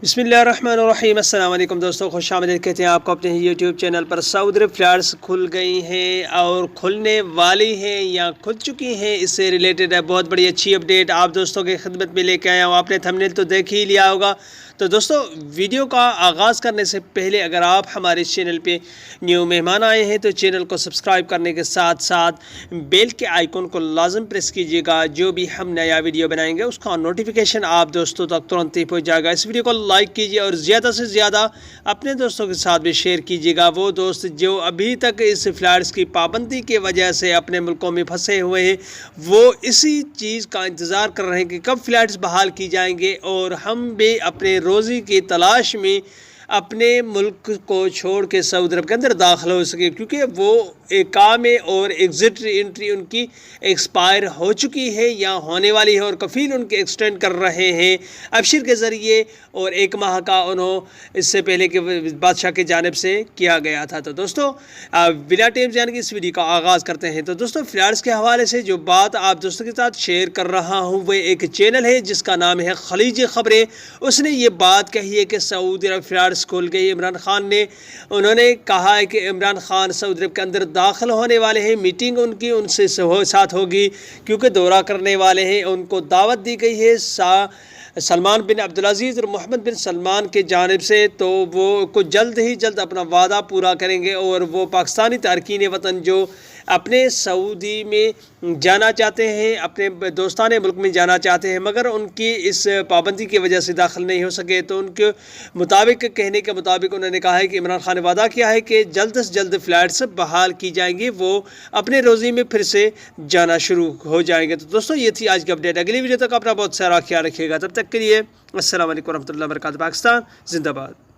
बिस्मिल्लाहिर्रहमानिर्रहीम। अस्सलाम वालेकुम दोस्तों, खुश आमदीद कहते हैं आपको अपने यूट्यूब चैनल पर। सऊदी अरब फ्लैट्स खुल गई हैं और खुलने वाली हैं या खुल चुकी हैं, इससे रिलेटेड है बहुत बड़ी अच्छी अपडेट आप दोस्तों की खिदमत में लेके आया हूँ। आपने थंबनेल तो देख ही लिया होगा। तो दोस्तों, वीडियो का आगाज़ करने से पहले अगर आप हमारे चैनल पे न्यू मेहमान आए हैं तो चैनल को सब्सक्राइब करने के साथ साथ बेल के आइकन को लाजम प्रेस कीजिएगा। जो भी हम नया वीडियो बनाएंगे उसका नोटिफिकेशन आप दोस्तों तक तुरंत ही पहुँच जाएगा। इस वीडियो को लाइक कीजिए और ज़्यादा से ज़्यादा अपने दोस्तों के साथ भी शेयर कीजिएगा। वो दोस्त जो अभी तक इस फ्लैट्स की पाबंदी की वजह से अपने मुल्कों में फंसे हुए हैं, वो इसी चीज़ का इंतज़ार कर रहे हैं कि कब फ्लैट्स बहाल की जाएंगे और हम भी अपने रोज़ी की तलाश में अपने मुल्क को छोड़ के सऊदी अरब के अंदर दाखिल हो सके, क्योंकि वो इकामे और एग्ज़िट एंट्री उनकी एक्सपायर हो चुकी है या होने वाली है और कफ़ील उनके एक्सटेंड कर रहे हैं अबशिर के ज़रिए, और 1 माह का उन्होंने इससे पहले के बादशाह की जानिब से किया गया था। तो दोस्तों, बिना टाइम जाने की इस वीडियो का आगाज़ करते हैं। तो दोस्तों, फ्लैट्स के हवाले से जो बात आप दोस्तों के साथ शेयर कर रहा हूँ वो एक चैनल है जिसका नाम है खलीज खबरें। उसने ये बात कही है कि सऊदी अरब फ्लैट्स खुल गई। इमरान खान ने उन्होंने कहा है कि इमरान खान सऊदी अरब के अंदर दाखिल होने वाले हैं, मीटिंग उनकी उनसे साथ होगी क्योंकि दौरा करने वाले हैं। उनको दावत दी गई है सलमान बिन अब्दुल-अज़ीज़ और मोहम्मद बिन सलमान के जानिब से, तो वो कुछ जल्द ही जल्द अपना वादा पूरा करेंगे और वो पाकिस्तानी तारकीन वतन जो अपने सऊदी में जाना चाहते हैं, अपने दोस्ताने मुल्क में जाना चाहते हैं, मगर उनकी इस पाबंदी की वजह से दाखिल नहीं हो सके, तो उनके मुताबिक कहने के मुताबिक उन्होंने कहा है कि इमरान खान ने वादा किया है कि जल्द से जल्द फ्लैट्स बहाल की जाएंगी, वो अपने रोज़ी में फिर से जाना शुरू हो जाएंगे। तो दोस्तों, ये थी आज की अपडेट। अगली वीडियो तक अपना बहुत सारा ख्याल रखिएगा। तब तक के लिए अस्सलाम वालेकुम रहमतुल्लाहि व बरकातहू। पाकिस्तान जिंदाबाद।